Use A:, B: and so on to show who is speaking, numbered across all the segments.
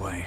A: way.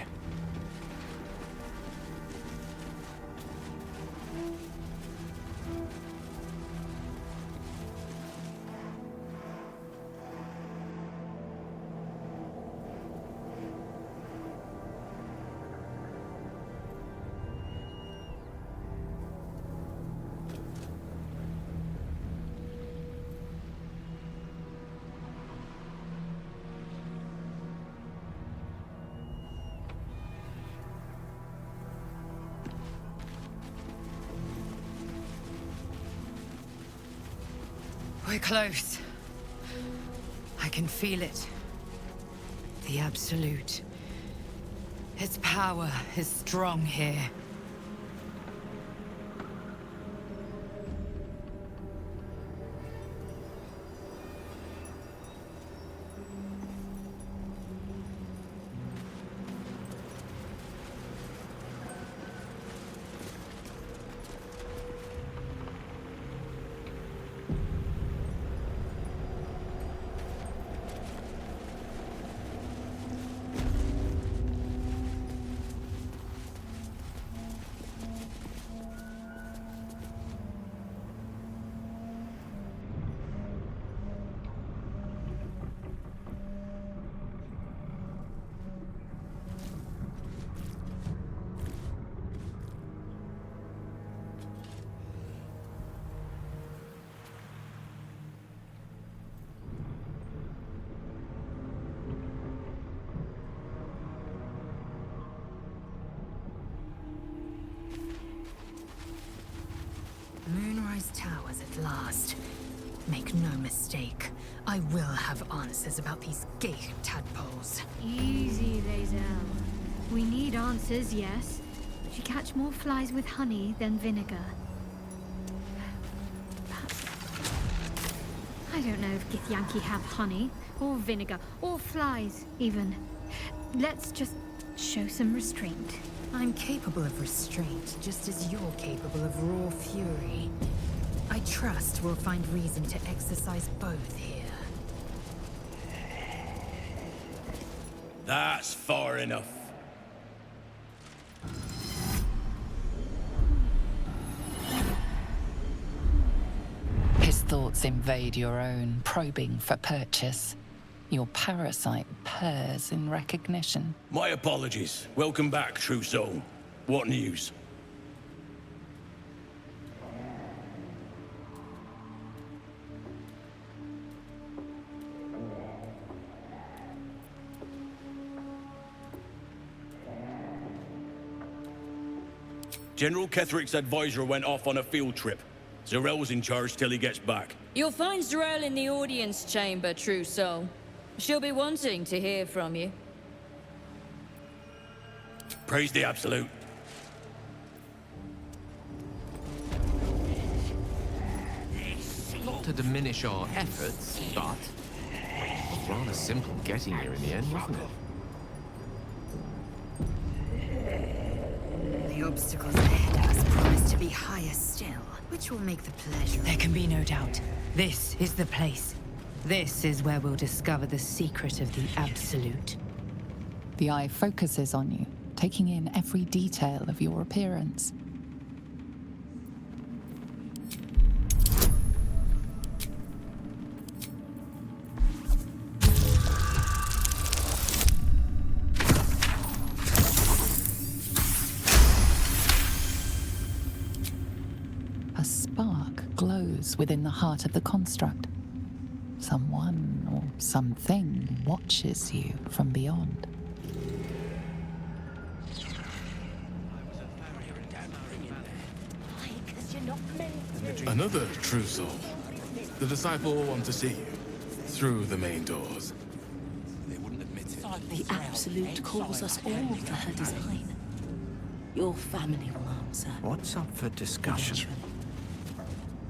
B: We're close. I can feel it. The Absolute. Its power is strong here.
C: Moonrise Towers at last. Make no mistake, I will have answers about these gay tadpoles.
D: Easy, Lae'zel. We need answers, yes, but you catch more flies with honey than vinegar. I don't know if Githyanki have honey, or vinegar, or flies, even. Let's just show some restraint.
C: I'm capable of restraint, just as you're capable of raw fury. I trust we'll find reason to exercise both here.
E: That's far enough.
F: His thoughts invade your own, probing for purchase. Your parasite purrs in recognition.
E: My apologies. Welcome back, true soul. What news? General Ketheric's advisor went off on a field trip. Zarel's in charge till he gets back.
G: You'll find Zarel in the audience chamber, true soul. She'll be wanting to hear from you.
E: Praise the Absolute.
H: Not to diminish our efforts, but it was rather simple getting here in the end, wasn't it?
C: The obstacles ahead of us promise to be higher still, which will make the pleasure.
B: There can be no doubt. This is the place. This is where we'll discover the secret of the Absolute.
F: The eye focuses on you, taking in every detail of your appearance. A spark glows within the heart of the construct. Someone or something watches you from beyond.
I: Another true soul. The disciple will want to see you through the main doors.
J: The Absolute calls us all for her design. Your family will answer.
A: What's up for discussion?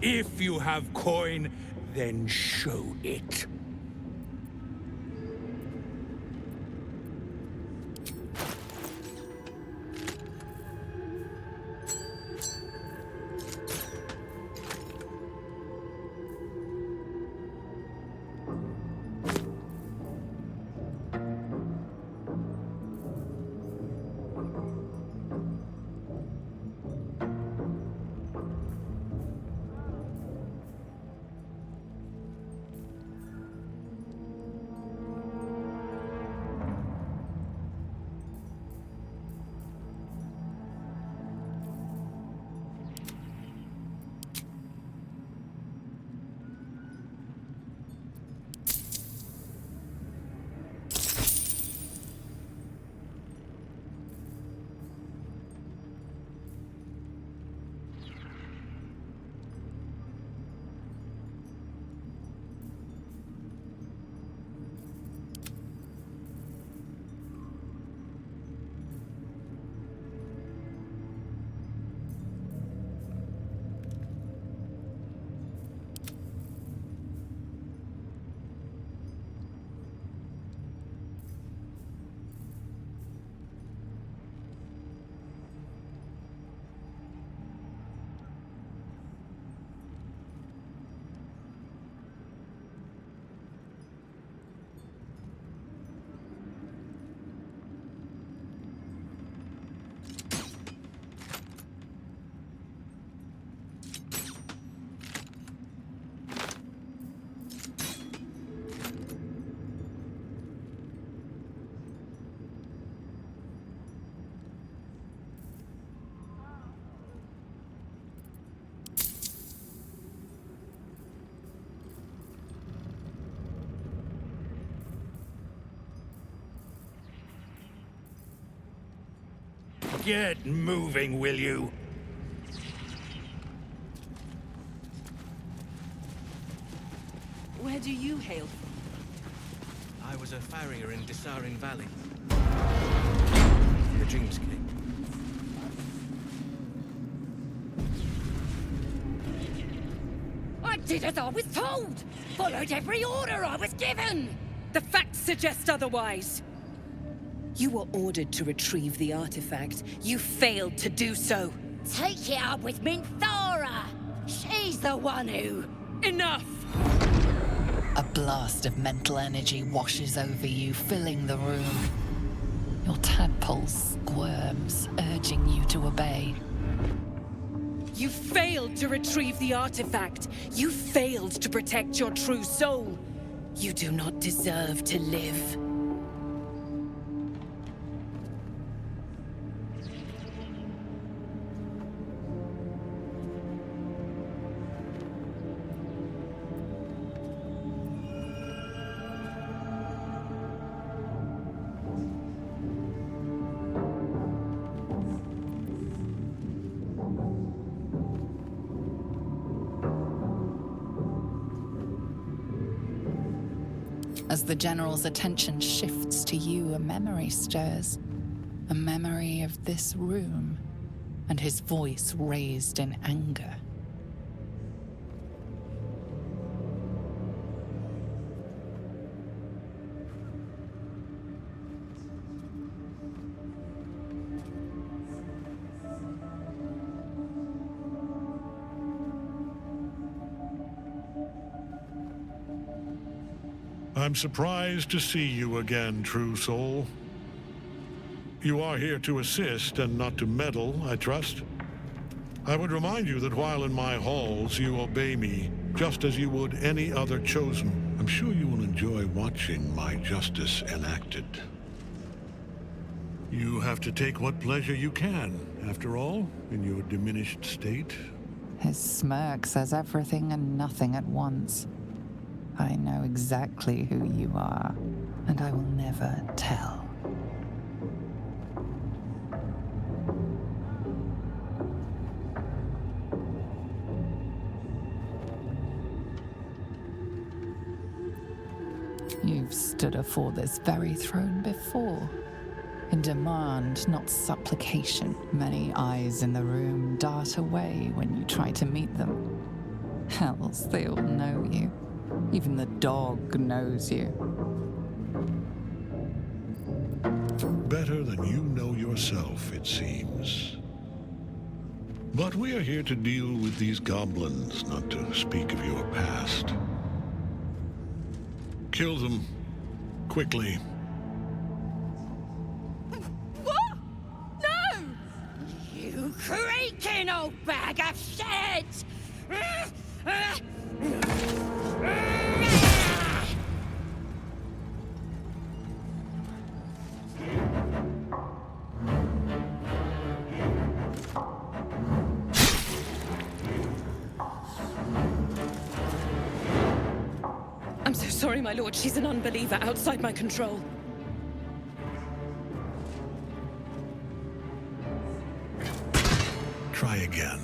K: If you have coin, then show it. Get moving, will you?
J: Where do you hail from?
A: I was a farrier in Dissarin Valley. The Dreamscape.
G: I did as I was told! Followed every order I was given!
L: The facts suggest otherwise. You were ordered to retrieve the artifact. You failed to do so.
G: Take it up with Minthara! She's the one who...
L: Enough!
F: A blast of mental energy washes over you, filling the room. Your tadpole squirms, urging you to obey.
L: You failed to retrieve the artifact. You failed to protect your true soul. You do not deserve to live.
F: As the General's attention shifts to you, a memory stirs. A memory of this room, and his voice raised in anger.
M: I'm surprised to see you again, true soul. You are here to assist and not to meddle, I trust. I would remind you that while in my halls, you obey me, just as you would any other chosen. I'm sure you will enjoy watching my justice enacted. You have to take what pleasure you can, after all, in your diminished state.
F: His smirk says everything and nothing at once. I know exactly who you are, and I will never tell. You've stood afore this very throne before. In demand, not supplication. Many eyes in the room dart away when you try to meet them. Hells, they all know you. Even the dog knows you.
M: Better than you know yourself, it seems. But we are here to deal with these goblins, not to speak of your past. Kill them. Quickly.
G: What? No! You creaking old bag of shit!
L: I'm so sorry, my lord. She's an unbeliever outside my control.
M: Try again.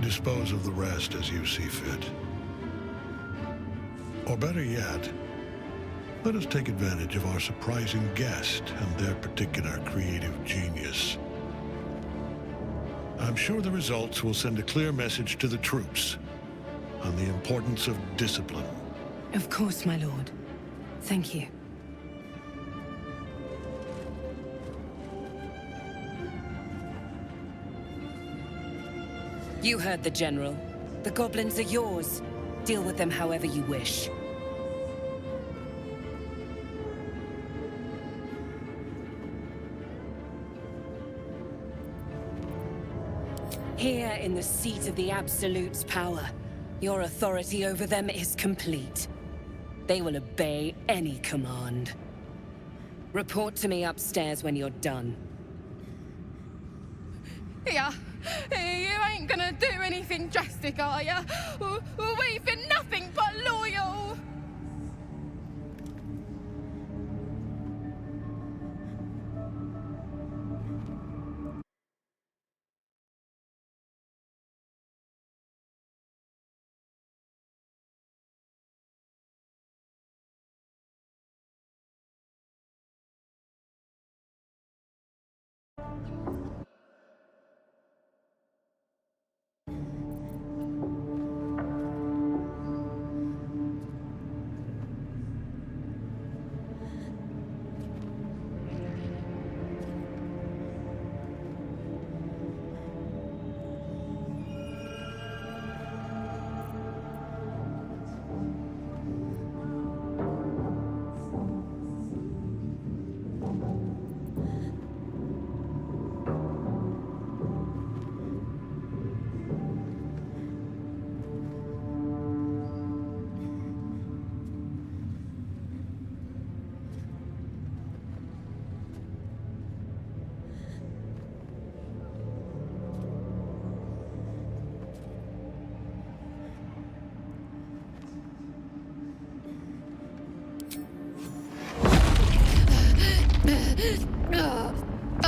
M: Dispose of the rest as you see fit. Or better yet, let us take advantage of our surprising guest and their particular creative genius. I'm sure the results will send a clear message to the troops on the importance of discipline.
L: Of course, my lord. Thank you. You heard the General. The goblins are yours. Deal with them however you wish. Here in the seat of the Absolute's power, Your authority over them is complete. They will obey any command. Report to me upstairs when you're done.
N: Yeah, you ain't gonna do anything drastic, are ya? We've been nothing but loyal!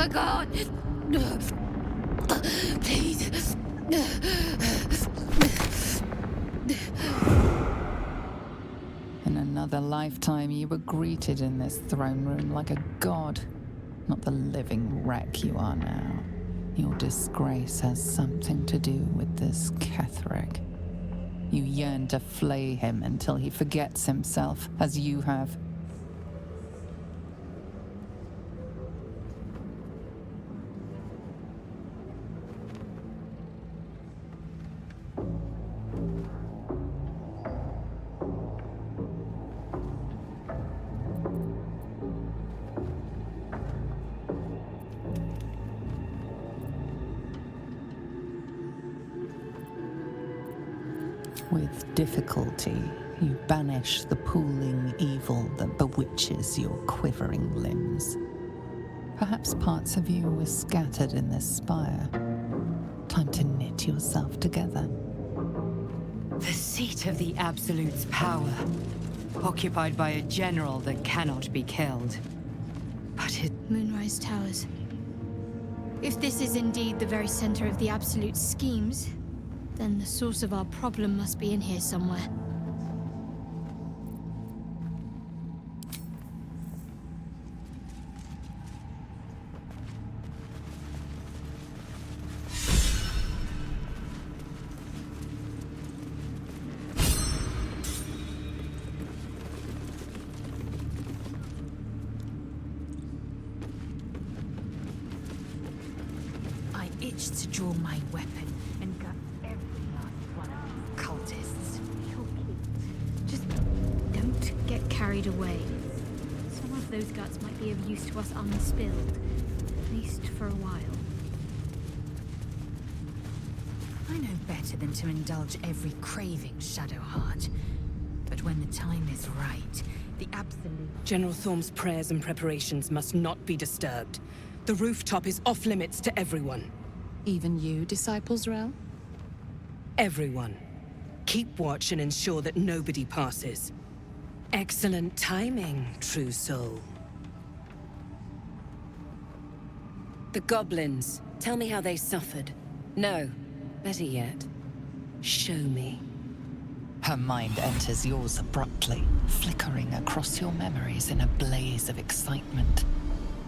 N: Oh God! Please.
F: In another lifetime, you were greeted in this throne room like a god, not the living wreck you are now. Your disgrace has something to do with this Ketheric. You yearn to flay him until he forgets himself, as you have. With difficulty, you banish the pooling evil that bewitches your quivering limbs. Perhaps parts of you were scattered in this spire. Time to knit yourself together.
B: The seat of the Absolute's power, occupied by a general that cannot be killed. But it...
D: Moonrise Towers. If this is indeed the very center of the Absolute's schemes, then the source of our problem must be in here somewhere.
C: I itched to draw my weapon and gut every last one of these cultists.
D: Just don't get carried away. Some of those guts might be of use to us unspilled, at least for a while.
C: I know better than to indulge every craving, Shadowheart. But when the time is right, the Absolute...
L: General Thorm's prayers and preparations must not be disturbed. The rooftop is off limits to everyone.
J: Even you, Disciples Rel?
L: Everyone. Keep watch and ensure that nobody passes. Excellent timing, true soul. The goblins. Tell me how they suffered. No, better yet, show me.
F: Her mind enters yours abruptly, flickering across your memories in a blaze of excitement.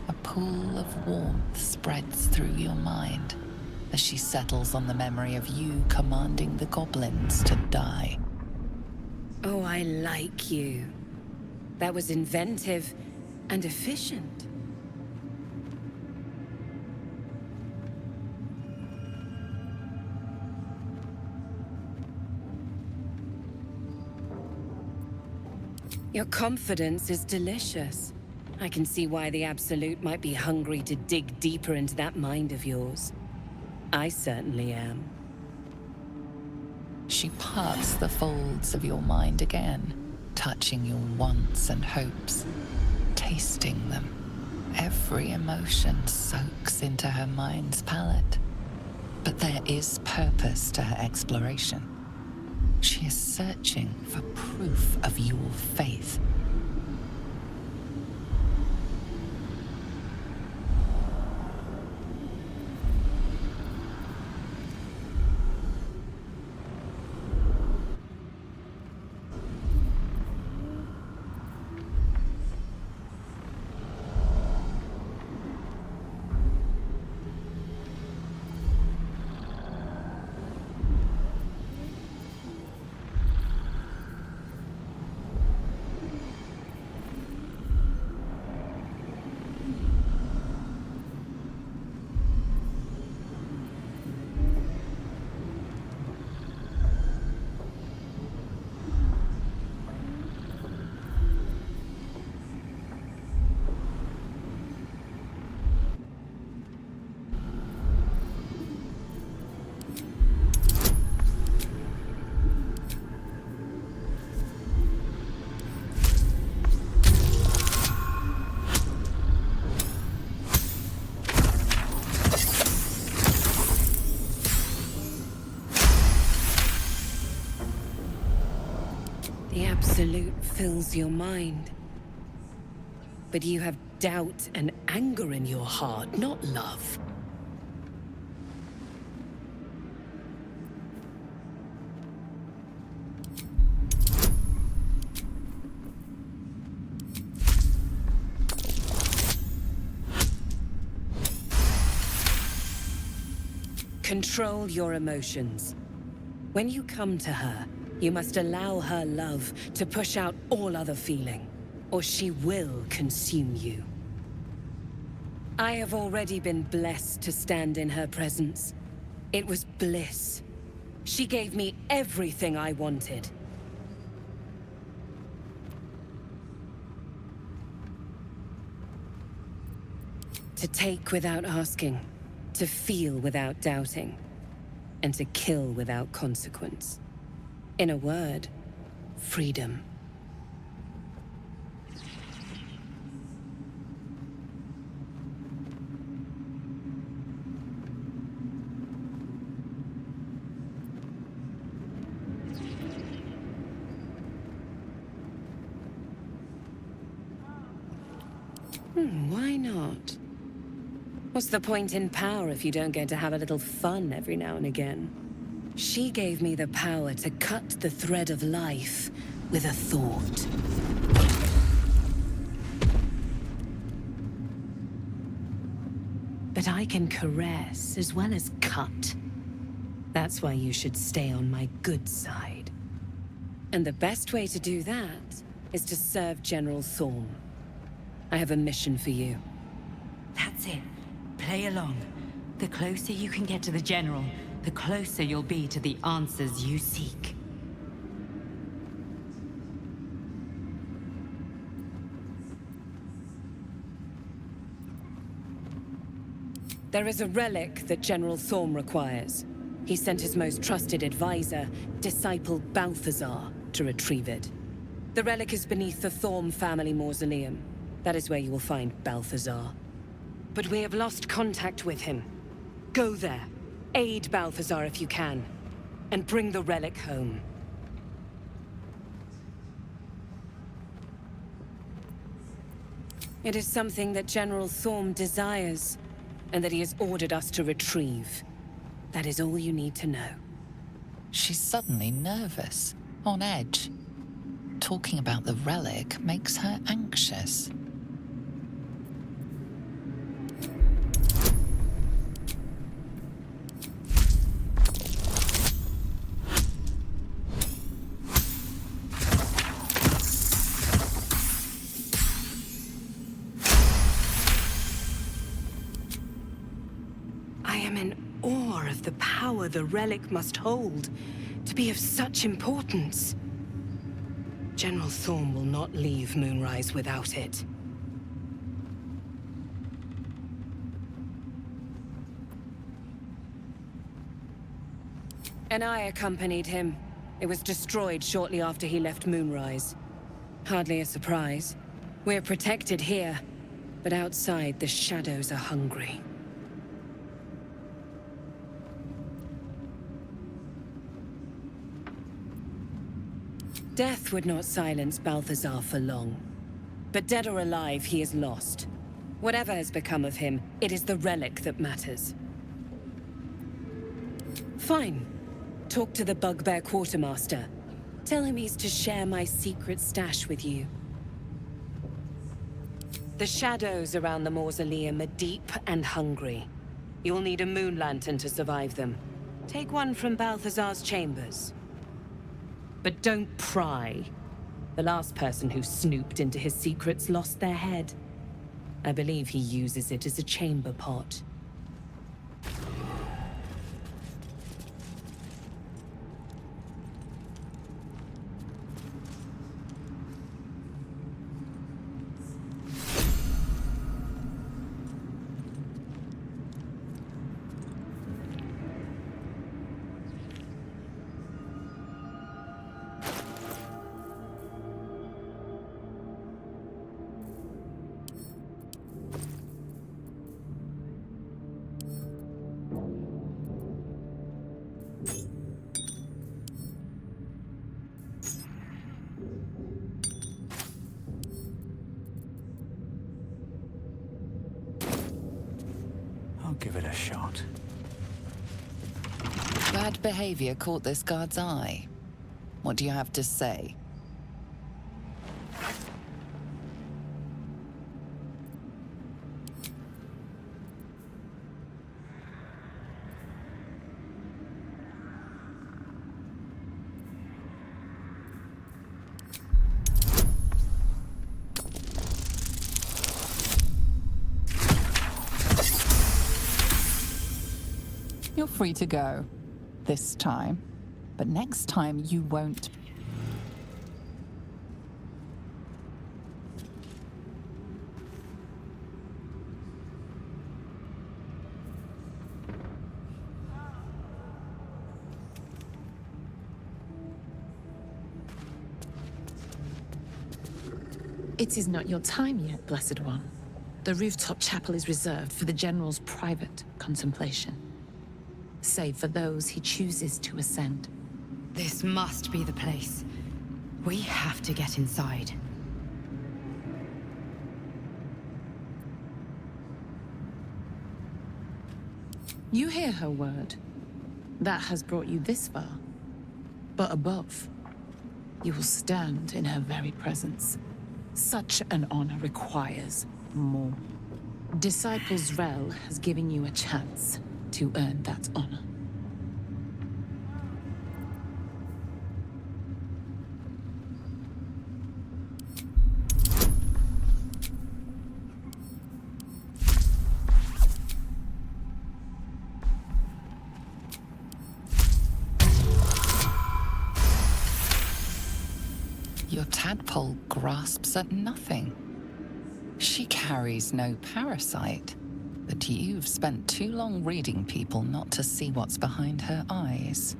F: A pool of warmth spreads through your mind as she settles on the memory of you commanding the goblins to die.
L: Oh, I like you. That was inventive and efficient. Your confidence is delicious. I can see why the Absolute might be hungry to dig deeper into that mind of yours. I certainly am.
F: She parts the folds of your mind again, touching your wants and hopes, tasting them. Every emotion soaks into her mind's palette. But there is purpose to her exploration. She is searching for proof of your faith.
L: The Absolute fills your mind. But you have doubt and anger in your heart, not love. Control your emotions. When you come to her, you must allow her love to push out all other feeling, or she will consume you. I have already been blessed to stand in her presence. It was bliss. She gave me everything I wanted. To take without asking, to feel without doubting, and to kill without consequence. In a word, freedom. Why not? What's the point in power if you don't get to have a little fun every now and again? She gave me the power to cut the thread of life with a thought. But I can caress as well as cut. That's why you should stay on my good side. And the best way to do that is to serve General Thorm. I have a mission for you.
B: That's it. Play along. The closer you can get to the General, the closer you'll be to the answers you seek.
L: There is a relic that General Thorm requires. He sent his most trusted advisor, disciple Balthazar, to retrieve it. The relic is beneath the Thorm family mausoleum. That is where you will find Balthazar. But we have lost contact with him. Go there. Aid Balthazar if you can, and bring the relic home. It is something that General Thorm desires, and that he has ordered us to retrieve. That is all you need to know.
F: She's suddenly nervous, on edge. Talking about the relic makes her anxious.
L: The power the relic must hold to be of such importance. General Thorm will not leave Moonrise without it. And I accompanied him. It was destroyed shortly after he left Moonrise. Hardly a surprise. We're protected here, but outside the shadows are hungry. Death would not silence Balthazar for long. But dead or alive, he is lost. Whatever has become of him, it is the relic that matters. Fine. Talk to the Bugbear Quartermaster. Tell him he's to share my secret stash with you. The shadows around the mausoleum are deep and hungry. You'll need a moon lantern to survive them. Take one from Balthazar's chambers. But don't pry. The last person who snooped into his secrets lost their head. I believe he uses it as a chamber pot.
O: Give it a shot.
F: Bad behavior caught this guard's eye. What do you have to say? You're free to go. This time. But next time you won't.
J: It is not your time yet, Blessed One. The rooftop chapel is reserved for the General's private contemplation, save for those he chooses to ascend.
B: This must be the place. We have to get inside.
J: You hear her word. That has brought you this far. But above, you will stand in her very presence. Such an honor requires more. Disciples Rel has given you a chance to earn that honor.
F: Your tadpole grasps at nothing. She carries no parasite, but you've spent too long reading people not to see what's behind her eyes.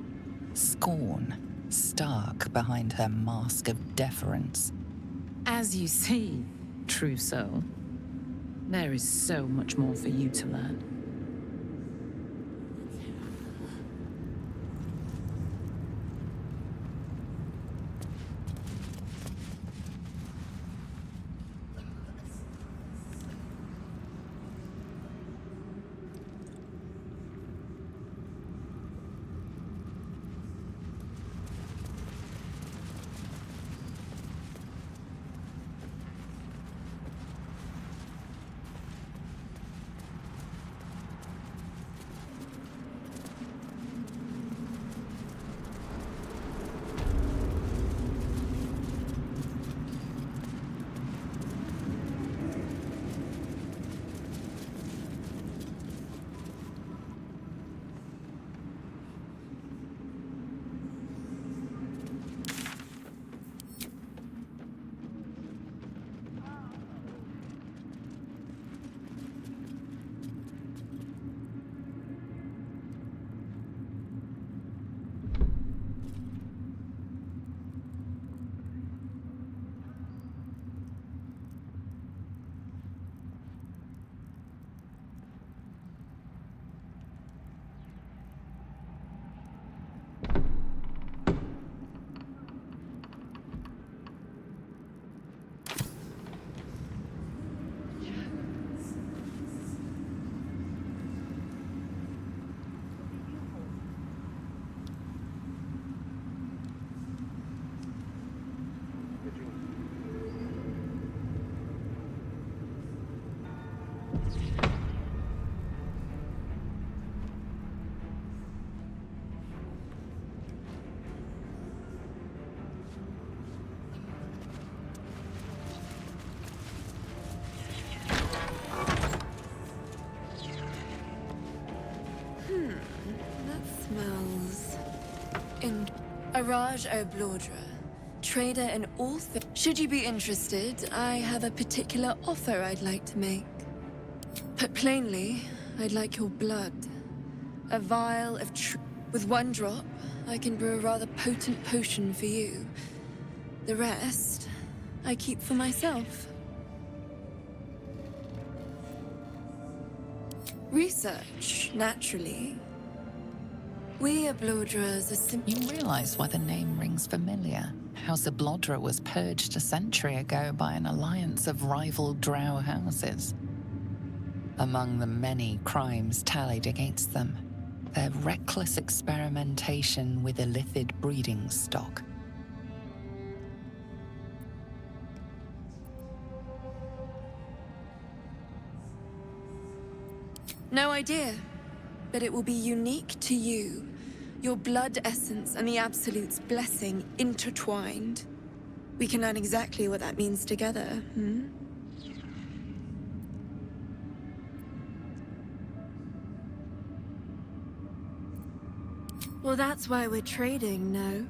F: Scorn, stark behind her mask of deference.
J: As you see, true soul, there is so much more for you to learn.
P: Araj O'Blaudra, trader in all things. Should you be interested, I have a particular offer I'd like to make. Put plainly, I'd like your blood. A vial of truth. With one drop, I can brew a rather potent potion for you. The rest, I keep for myself. Research, naturally. We Baldurs are simply...
F: You realize why the name rings familiar? House of Blodra was purged a century ago by an alliance of rival drow houses. Among the many crimes tallied against them, their reckless experimentation with illithid breeding stock.
P: No idea, but it will be unique to you. Your blood essence and the Absolute's blessing intertwined. We can learn exactly what that means together, hmm? Well, that's why we're trading, no?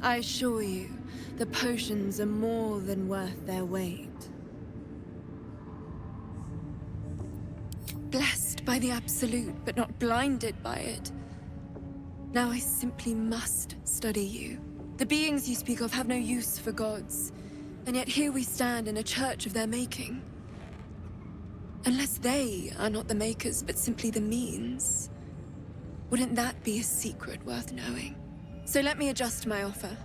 P: I assure you, the potions are more than worth their weight. Blessed by the Absolute, but not blinded by it. Now I simply must study you. The beings you speak of have no use for gods, and yet here we stand in a church of their making. Unless they are not the makers, but simply the means, wouldn't that be a secret worth knowing? So let me adjust my offer.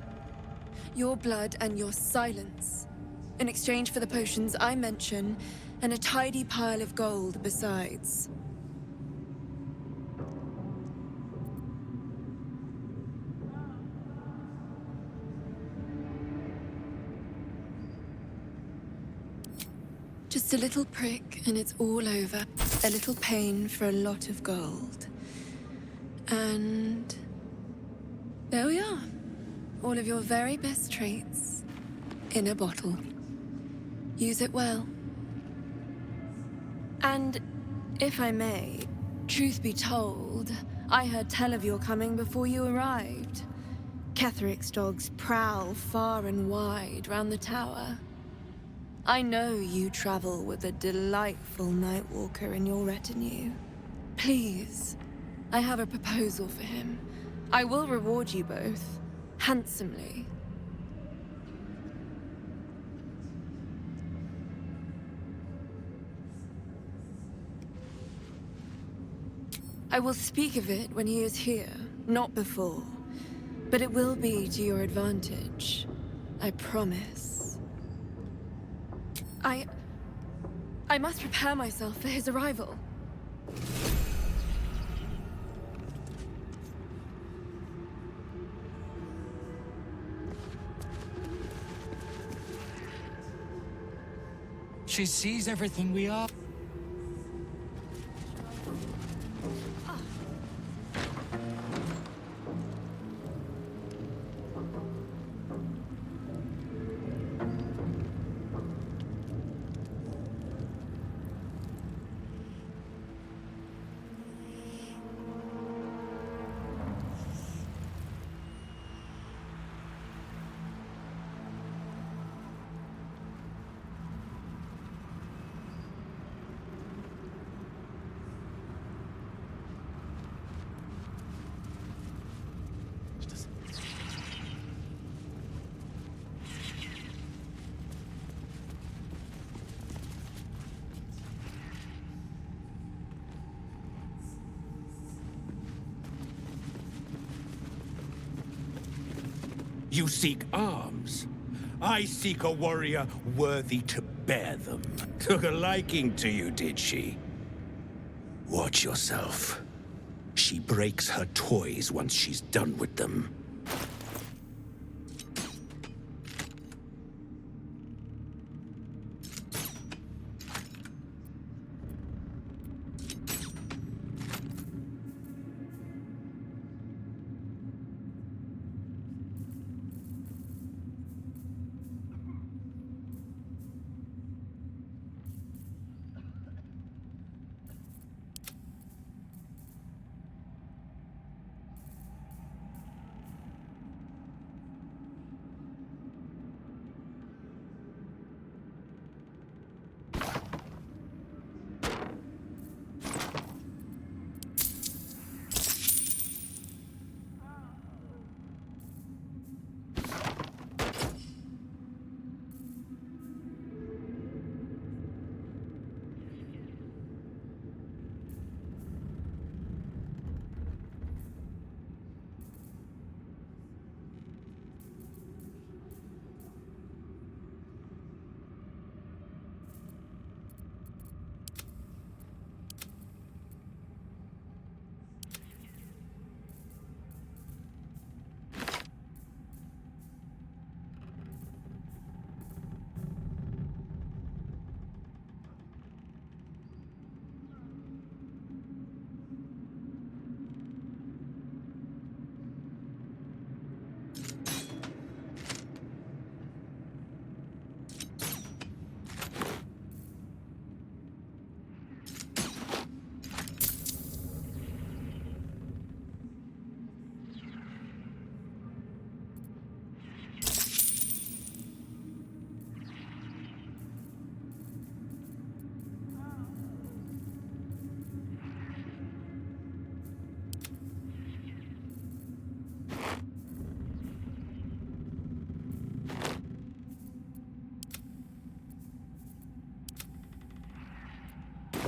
P: Your blood and your silence, in exchange for the potions I mention, and a tidy pile of gold besides. Just a little prick and it's all over. A little pain for a lot of gold. And there we are. All of your very best traits in a bottle. Use it well. And if I may, truth be told, I heard tell of your coming before you arrived. Ketheric's dogs prowl far and wide round the tower. I know you travel with a delightful Nightwalker in your retinue. Please, I have a proposal for him. I will reward you both, handsomely. I will speak of it when he is here, not before. But it will be to your advantage. I promise. I must prepare myself for his arrival.
O: She sees everything we are.
K: You seek arms. I seek a warrior worthy to bear them. Took a liking to you, did she? Watch yourself. She breaks her toys once she's done with them.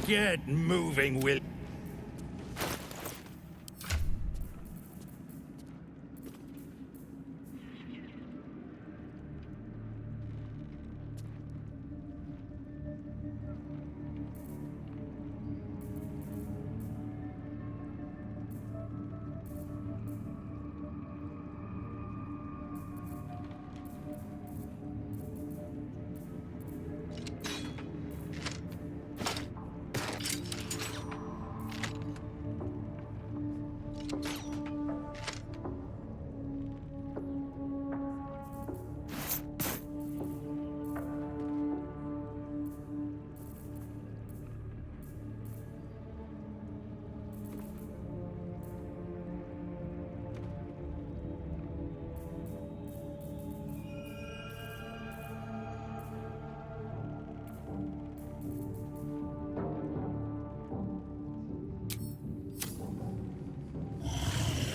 K: Get moving, will.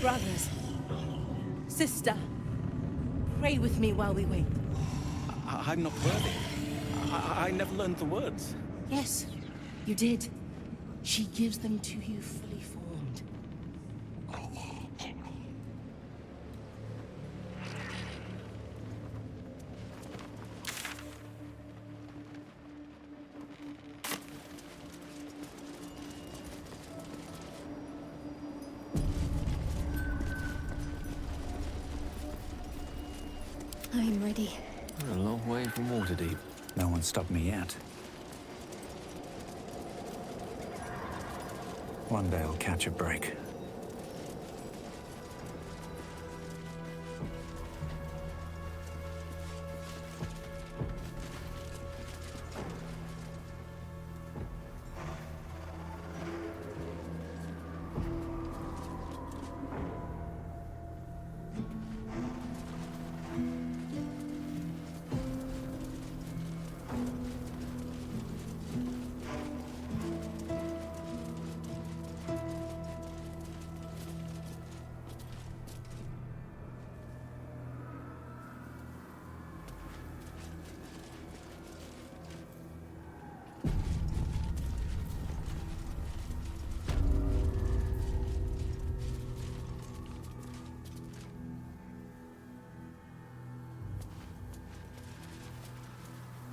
Q: Brothers, sister, pray with me while we wait.
E: I'm not worthy. I never learned the words.
Q: Yes, you did. She gives them to you fully formed.
D: I'm ready.
H: We're a long way from Waterdeep.
R: No one stopped me yet. One day I'll catch a break.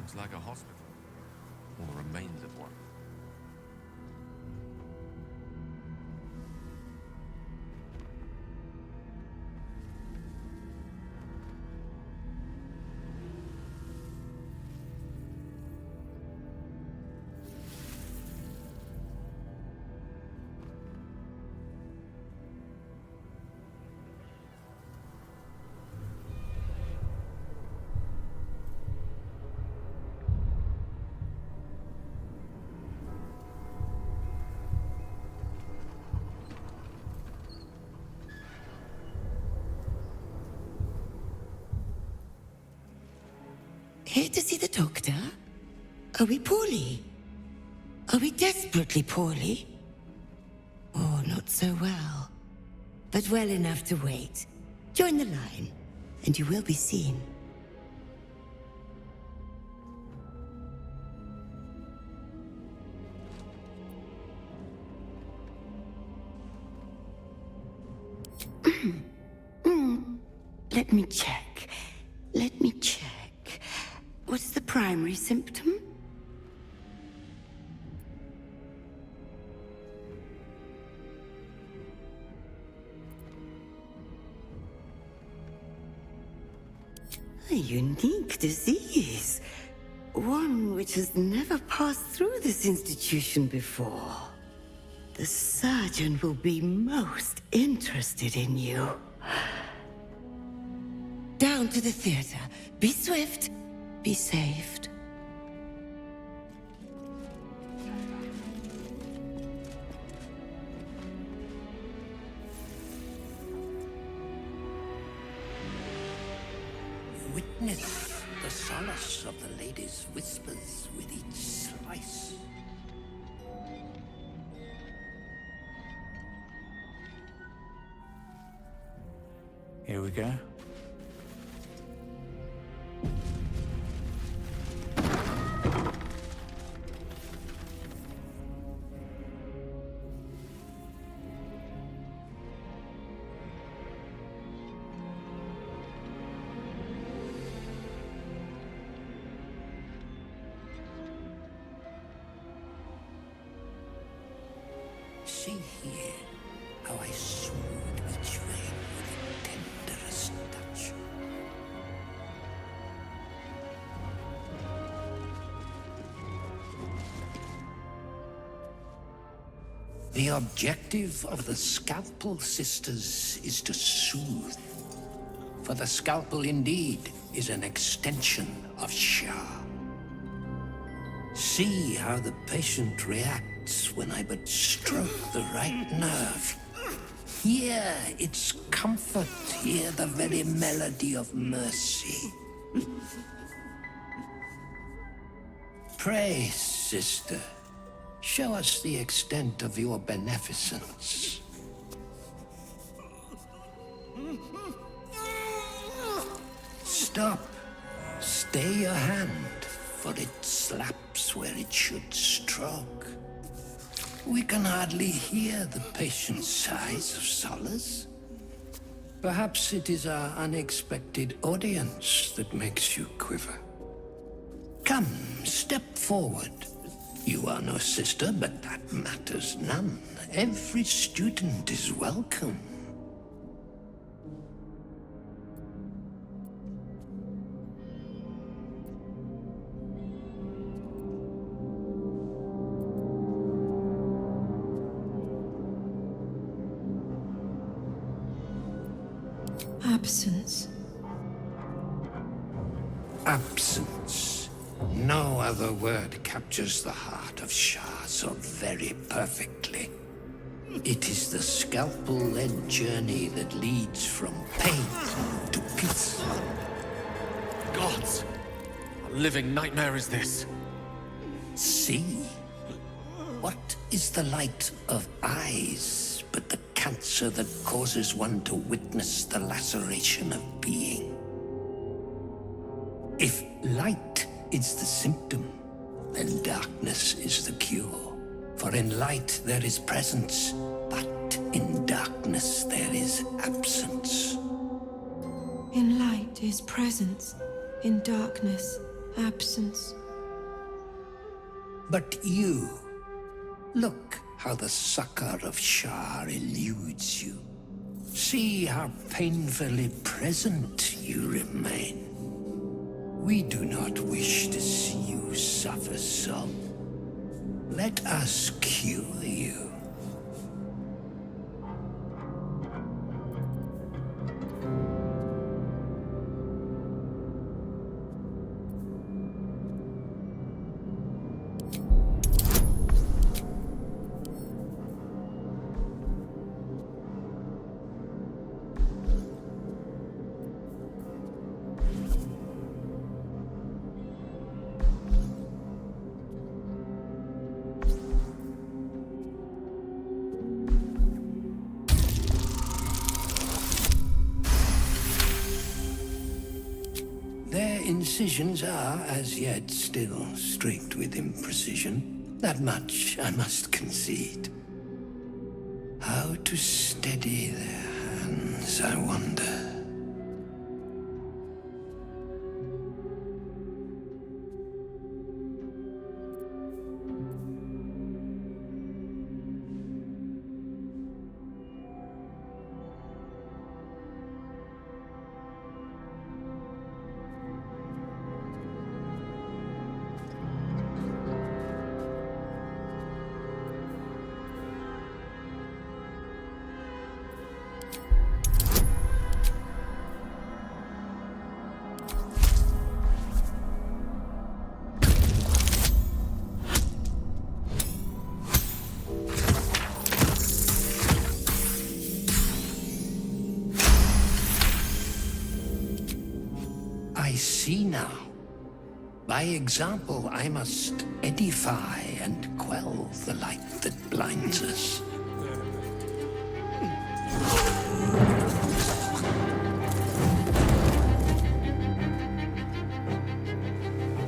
H: It's like a hospital, or the remains of one.
S: Here to see the doctor? Are we poorly? Are we desperately poorly? Oh, not so well. But well enough to wait. Join the line, and you will be seen. Let me check. Let me check. What's the primary symptom? A unique disease. One which has never passed through this institution before. The surgeon will be most interested in you. Down to the theater. Be swift. Be saved.
K: Witness the solace of the lady's whispers with each slice.
R: Here we go.
K: See here how I smooth each vein with the tenderest touch. The objective of the Scalpel Sisters is to soothe. For the scalpel indeed is an extension of Shah. See how the patient reacts when I but stroke the right nerve. Hear its comfort, hear the very melody of mercy. Pray, sister, show us the extent of your beneficence. Stop. Stay your hand, for it slaps where it should stroke. We can hardly hear the patient's sighs of solace. Perhaps it is our unexpected audience that makes you quiver. Come, step forward. You are no sister, but that matters none. Every student is welcome.
D: Absence.
K: Absence. No other word captures the heart of Shah so very perfectly. It is the scalpel-led journey that leads from pain to peace.
H: Gods! A living nightmare is this.
K: See? What is the light of eyes but the cancer that causes one to witness the laceration of being? If light is the symptom, then darkness is the cure. For in light there is presence, but in darkness there is absence.
D: In light is presence, in darkness, absence.
K: But you, look how the succor of Shah eludes you. See how painfully present you remain. We do not wish to see you suffer so. Let us cure you. Their incisions are, as yet, still streaked with imprecision. That much I must concede. How to steady their hands, I wonder. I see now. By example, I must edify and quell the light that blinds us.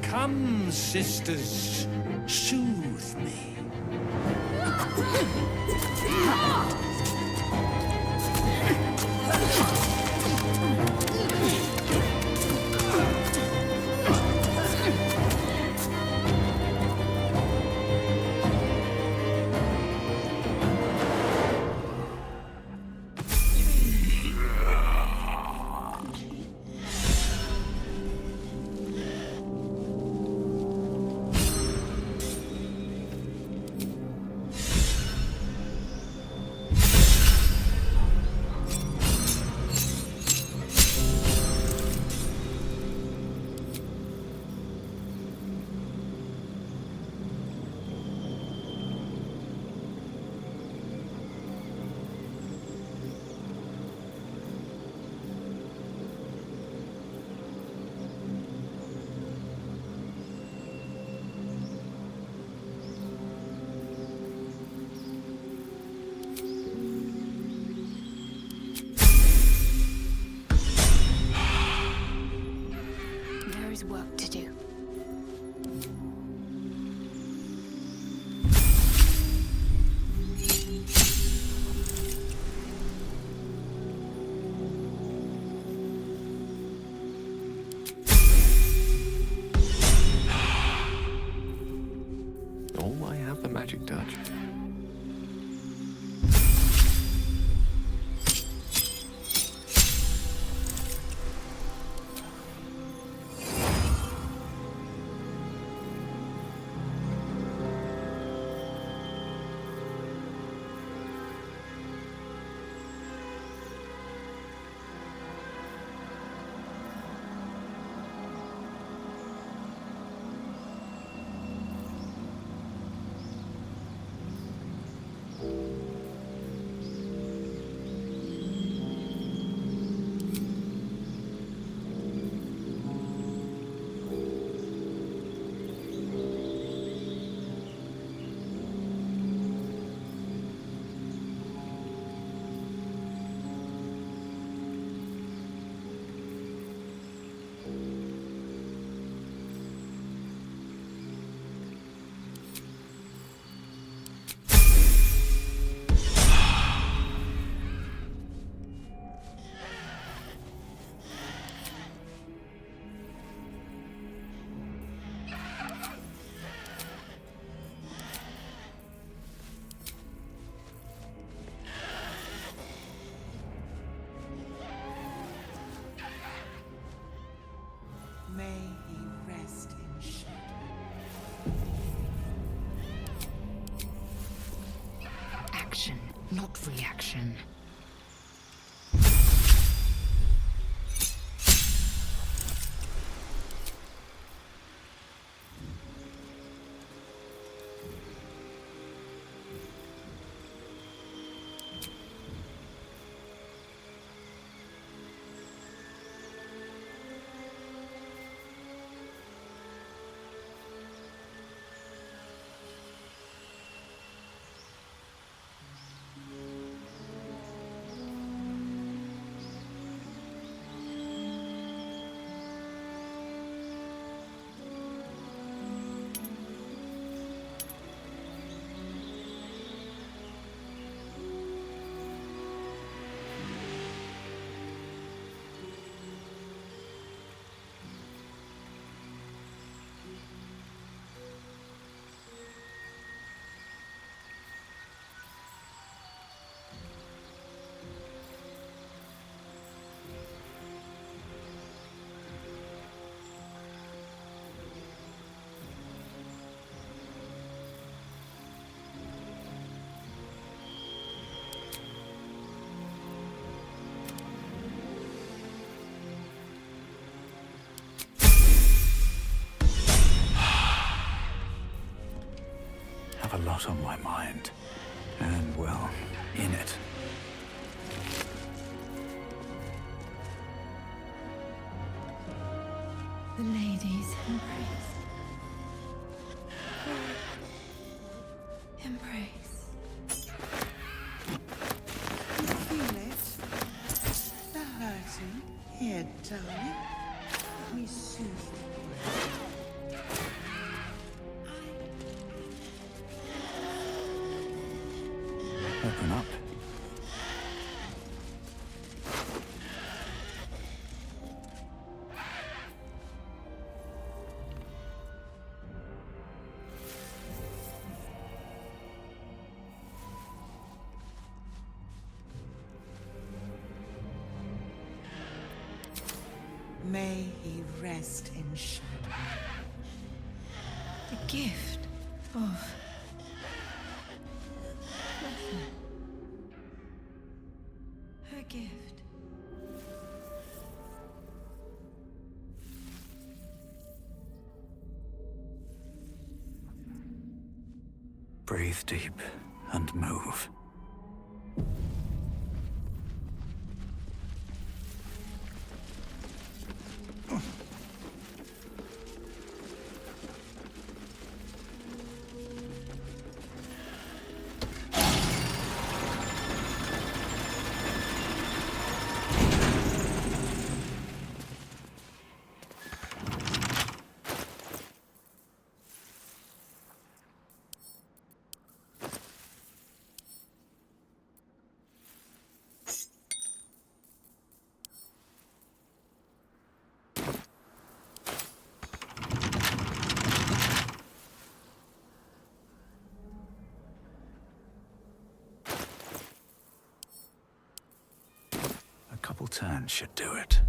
K: Come, sisters, soothe me.
D: work to do.
H: Oh, I have the magic touch.
T: May he rest in shadow.
C: Action, not reaction.
R: Have a lot on my mind. And, well, in it.
C: The lady's embrace. Embrace.
T: You feel it? The hurting? Here, darling. Let me soothe you.
R: Open up.
T: May he rest in shadow.
C: The gift of her gift.
R: Breathe deep and move. turn should do it.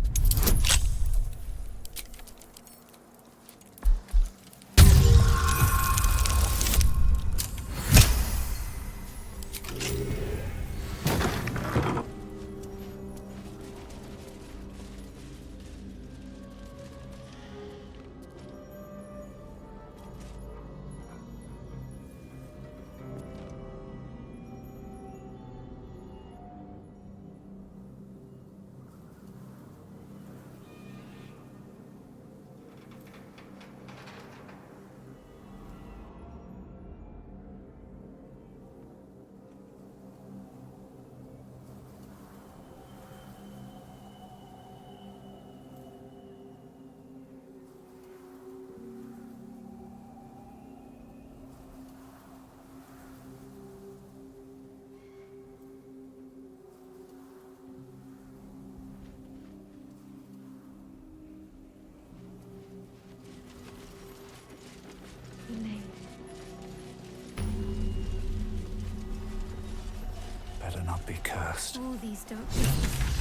R: Better not be cursed.
D: All these dark places.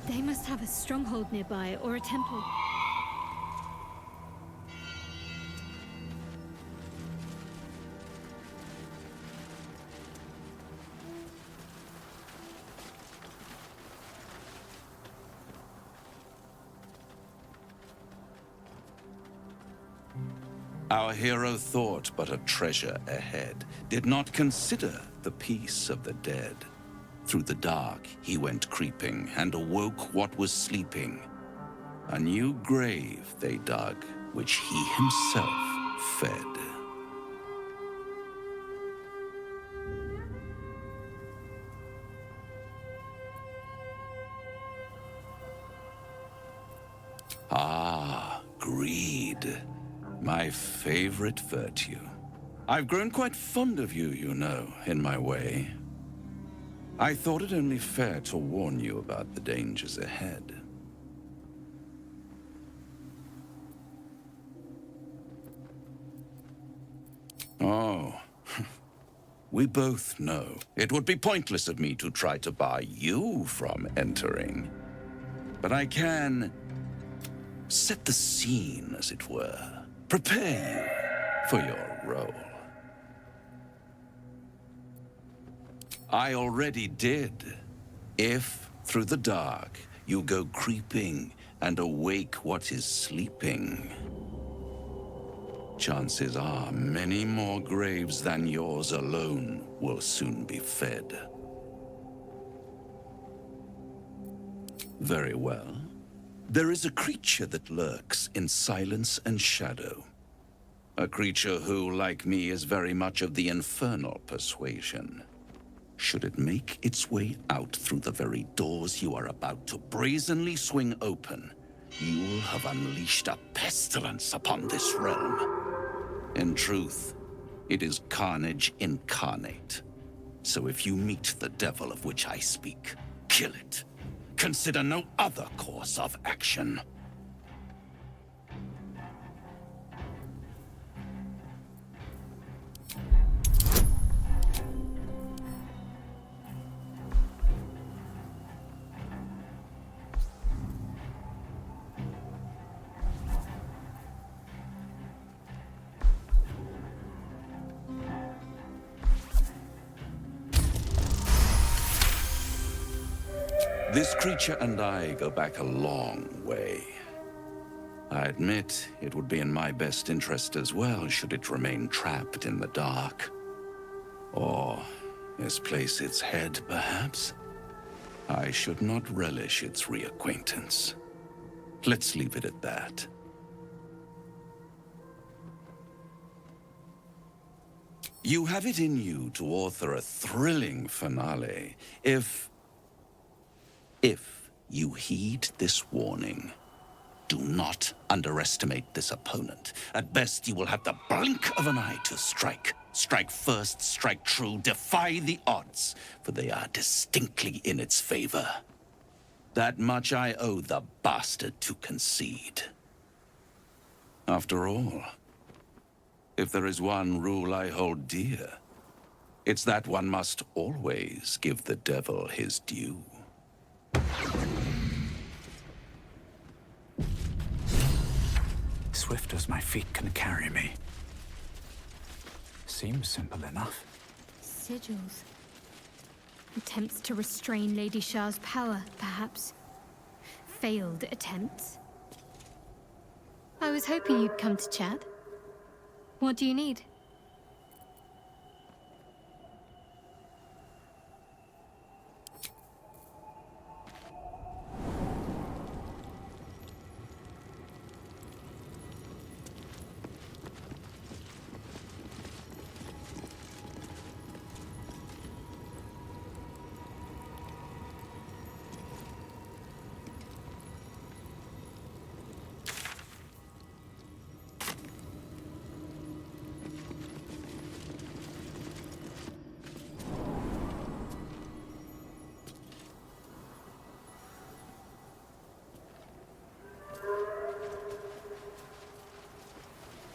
D: They must have a stronghold nearby, or a temple.
K: Our hero thought but a treasure ahead, did not consider the peace of the dead. Through the dark he went creeping, and awoke what was sleeping. A new grave they dug, which he himself fed. Ah, greed. My favorite virtue. I've grown quite fond of you, you know, in my way. I thought it only fair to warn you about the dangers ahead. Oh, we both know it would be pointless of me to try to bar you from entering. But I can set the scene, as it were. Prepare you for your role. I already did. If, through the dark, you go creeping and awake what is sleeping, chances are many more graves than yours alone will soon be fed. Very well. There is a creature that lurks in silence and shadow. A creature who, like me, is very much of the infernal persuasion. Should it make its way out through the very doors you are about to brazenly swing open, you will have unleashed a pestilence upon this realm. In truth, it is carnage incarnate. So if you meet the devil of which I speak, kill it. Consider no other course of action. This creature and I go back a long way. I admit it would be in my best interest as well should it remain trapped in the dark. Or misplace its head, perhaps? I should not relish its reacquaintance. Let's leave it at that. You have it in you to author a thrilling finale if you heed this warning. Do not underestimate this opponent. At best, you will have the blink of an eye to strike. Strike first, strike true, defy the odds, for they are distinctly in its favor. That much I owe the bastard to concede. After all, if there is one rule I hold dear, It's that one must always give the devil his due.
R: Swift as my feet can carry me. Seems simple enough.
D: Sigils. Attempts to restrain Lady Shah's power, perhaps. Failed attempts. I was hoping you'd come to chat. What do you need?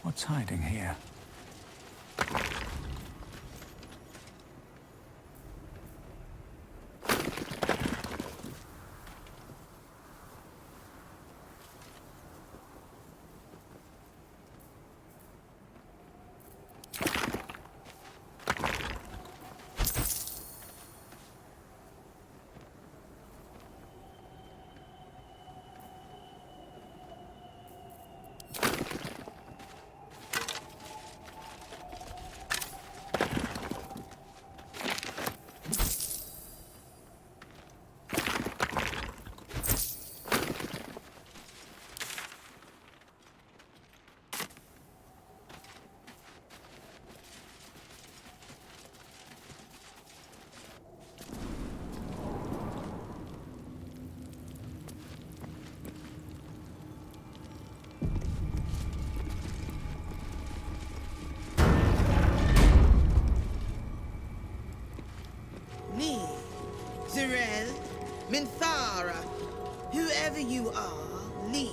R: What's hiding here?
T: Minthara, whoever you are, leave.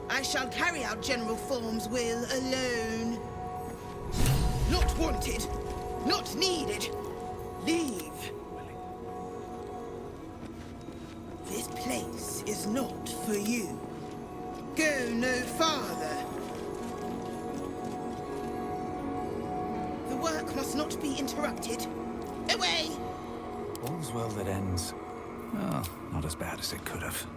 T: I shall carry out General Thorm's will alone. Not wanted, not needed. Leave. This place is not for you. Go no farther. The work must not be interrupted. Away!
R: All's well that ends. Well, not as bad as it could have.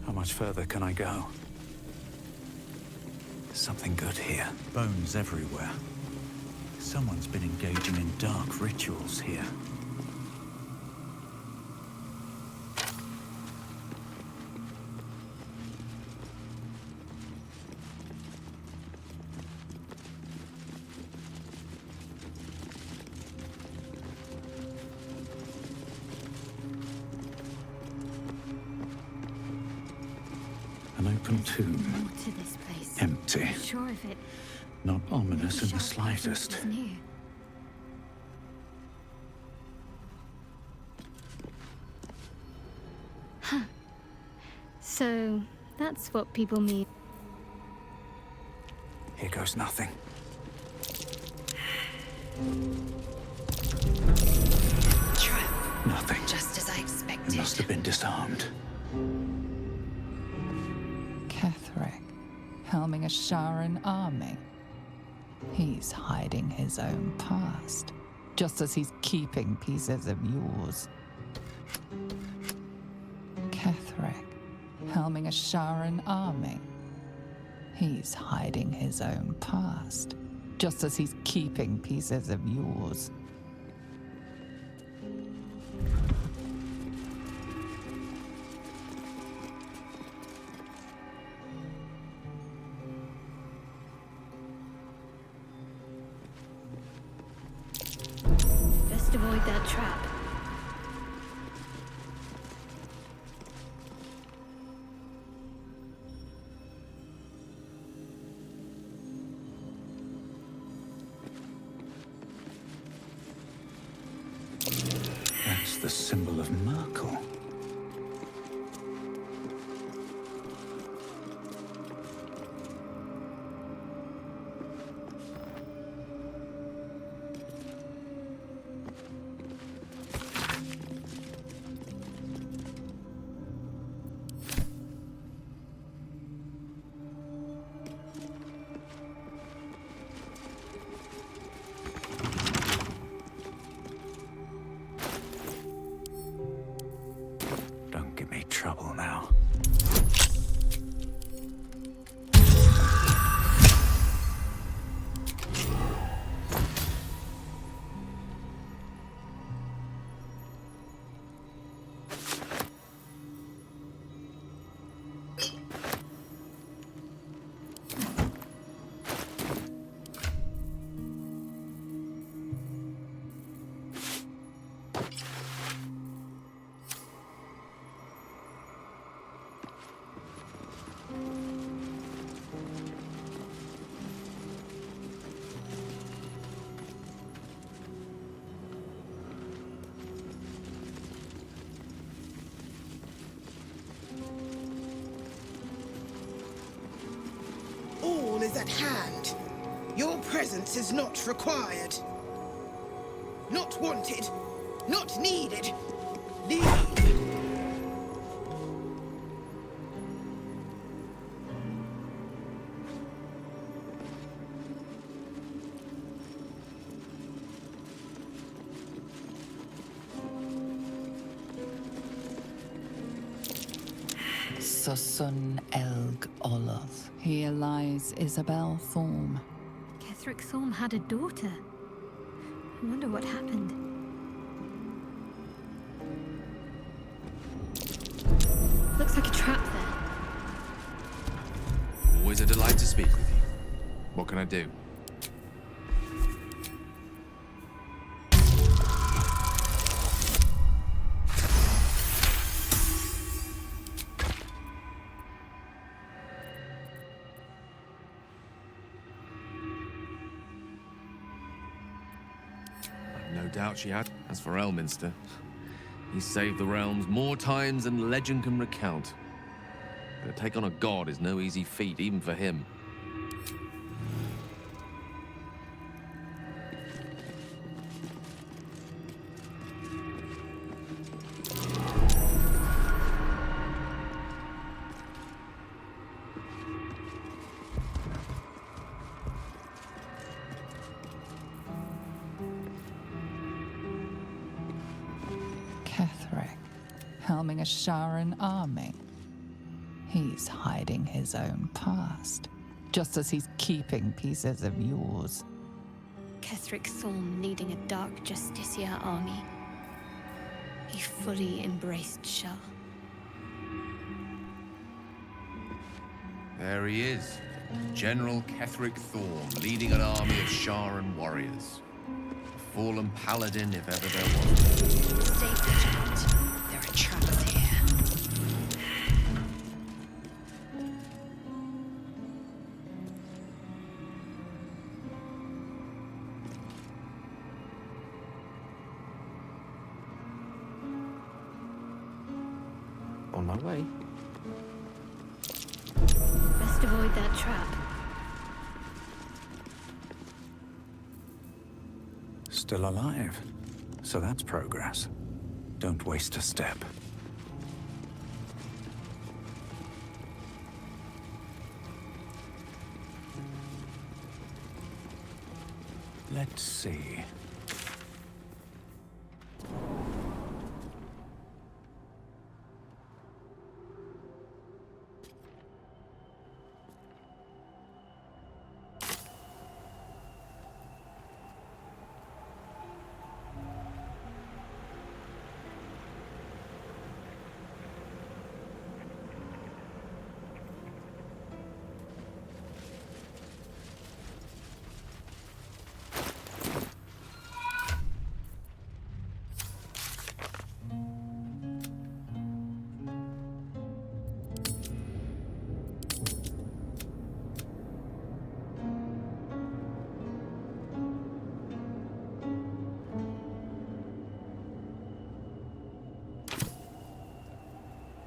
R: How much further can I go? There's something good here.
U: Bones everywhere. Someone's been engaging in dark rituals here. An open tomb.
D: More to this place.
U: Empty.
D: I'm sure of it.
U: Not ominous in the
D: Shah's
U: slightest.
D: presence is near. Huh. So, that's what people mean.
R: Here goes nothing.
P: Trap.
R: Nothing.
P: Just as I expected.
U: It must have been disarmed.
F: Ketheric, helming a Sharan army. He's hiding his own past, just as he's keeping pieces of yours. Ketheric, helming a Sharan army. He's hiding his own past, just as he's keeping pieces of yours.
R: trouble now.
T: All is at hand. Your presence is not required. Not wanted. Not needed. Leave.
F: Susun Elg Oloth. Here lies Isabel Thorm.
D: Ketheric Thorm had a daughter. I wonder what happened. Looks like a trap there.
H: Always a delight to speak with you. What can I do? No doubt she had. As for Elminster, he saved the realms more times than legend can recount. But to take on a god is no easy feat, even for him.
F: Ketheric, helming a Sharan army. He's hiding his own past, just as he's keeping pieces of yours.
D: Ketheric Thorm leading a dark Justicia army. He fully embraced Shah.
H: There he is. General Ketheric Thorm, leading an army of Sharan warriors. A fallen paladin, if ever there was.
C: Stay vigilant. There are traps here.
H: On my way.
D: Best avoid that trap.
R: Still alive. So that's progress. Don't waste a step. Let's see.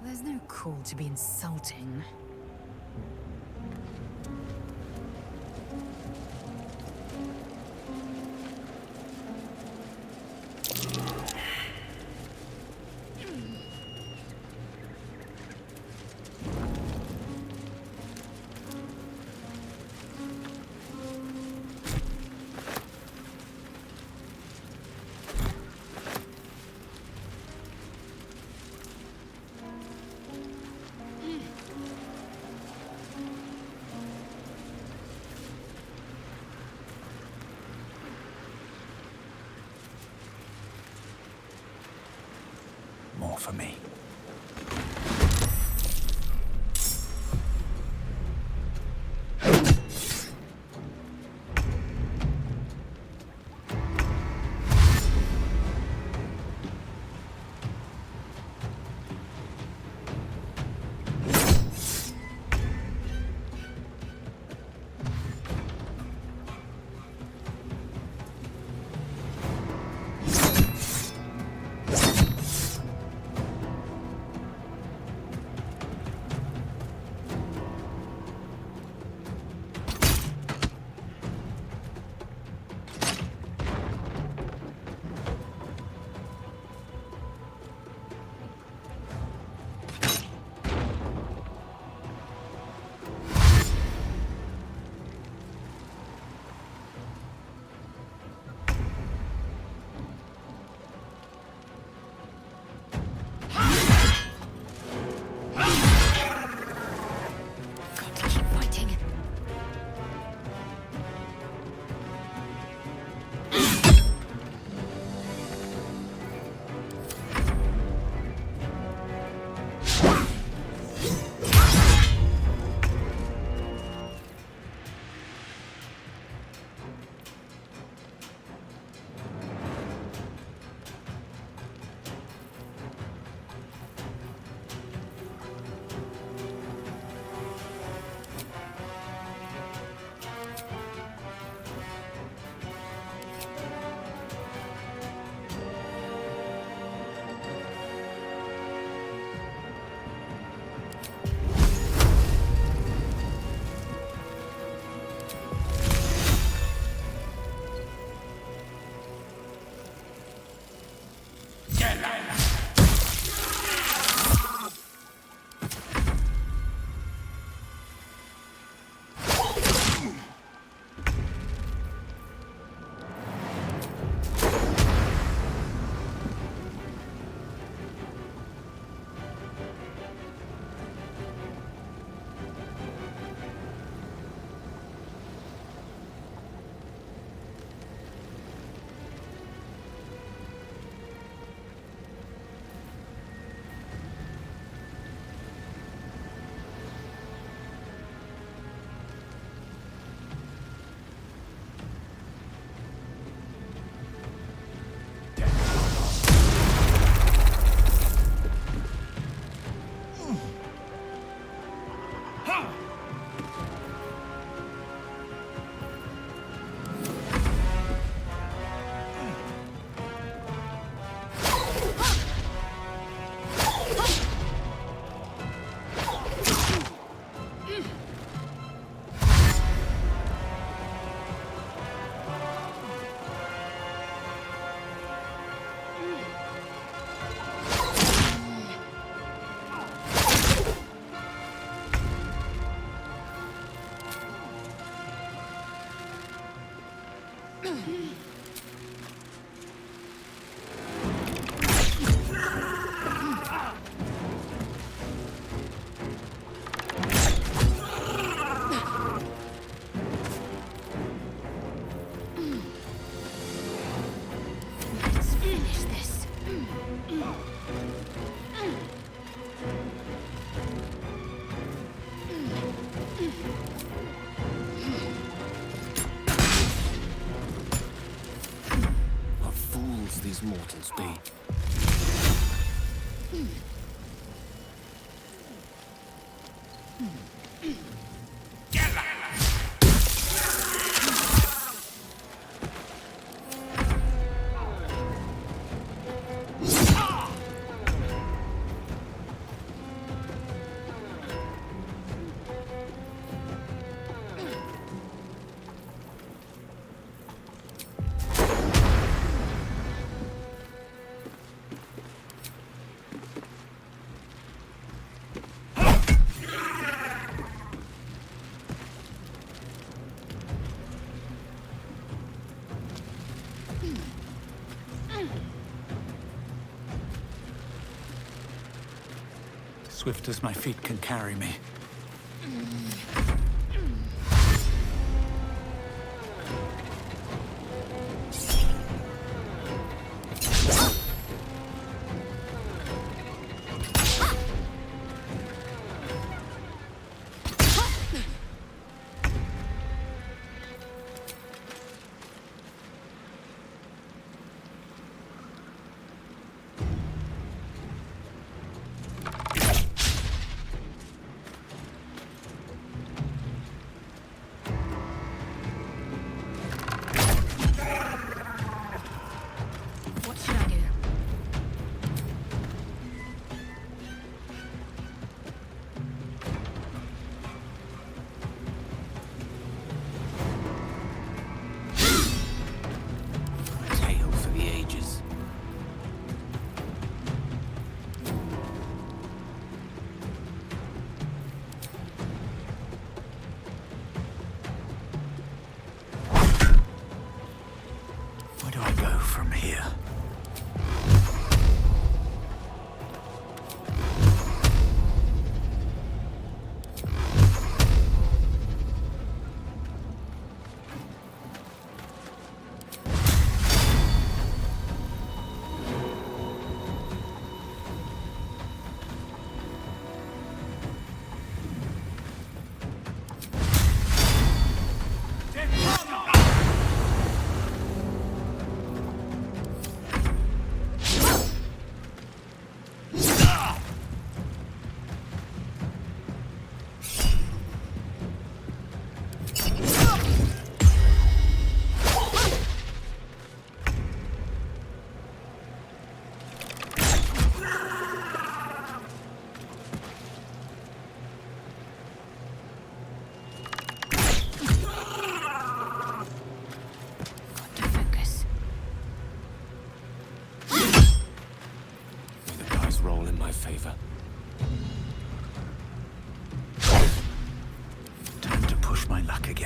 C: There's no call to be insulting.
R: offer me?
H: These mortals be.
R: Swift as my feet can carry me.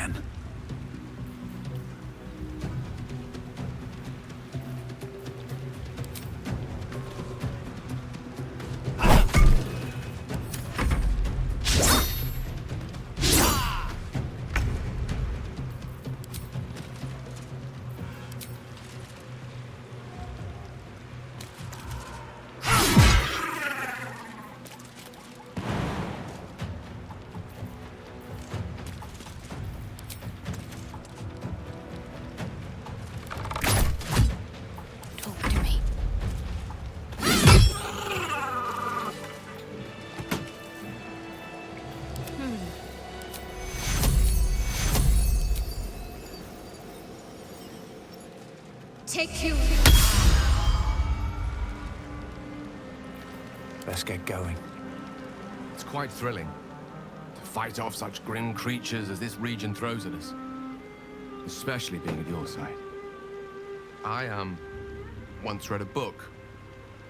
R: again.
D: Take you.
R: Let's get going.
H: It's quite thrilling to fight off such grim creatures as this region throws at us. Especially being at your side. I, once read a book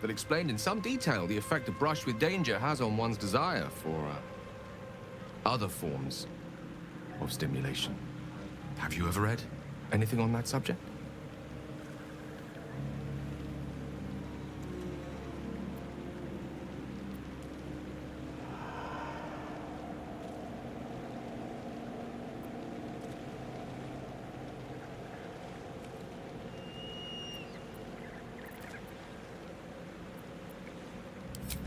H: that explained in some detail the effect a brush with danger has on one's desire for, other forms of stimulation. Have you ever read anything on that subject?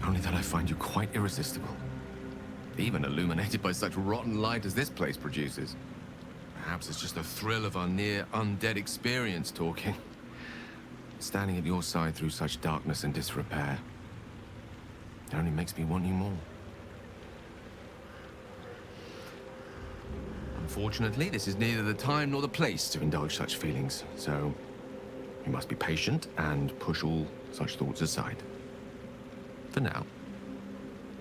H: Only that I find you quite irresistible. Even illuminated by such rotten light as this place produces. Perhaps it's just the thrill of our near-undead experience talking. Standing at your side through such darkness and disrepair. It only makes me want you more. Unfortunately, this is neither the time nor the place to indulge such feelings, so you must be patient and push all such thoughts aside. For now.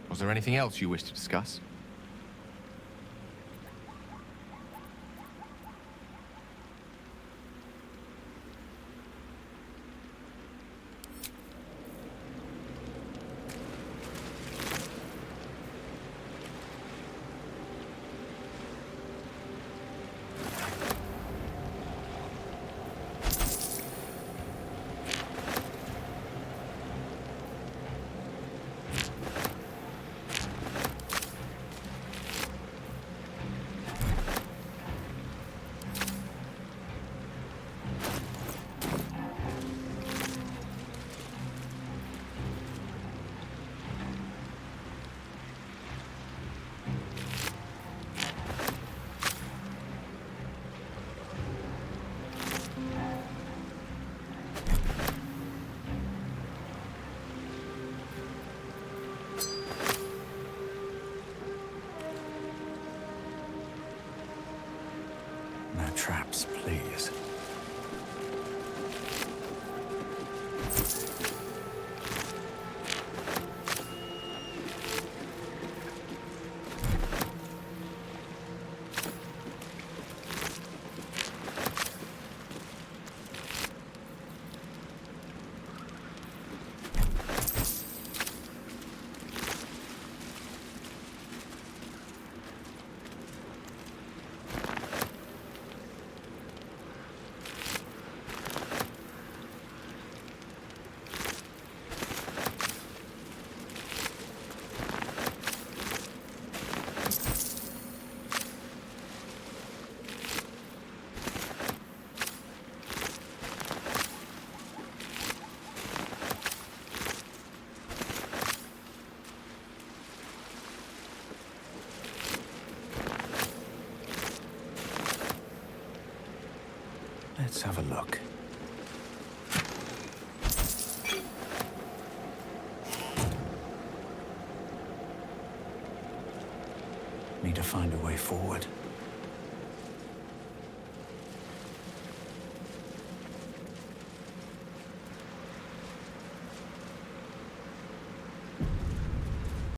H: Was there anything else you wish to discuss?
R: No traps, please. Let's have a look. Need to find a way forward.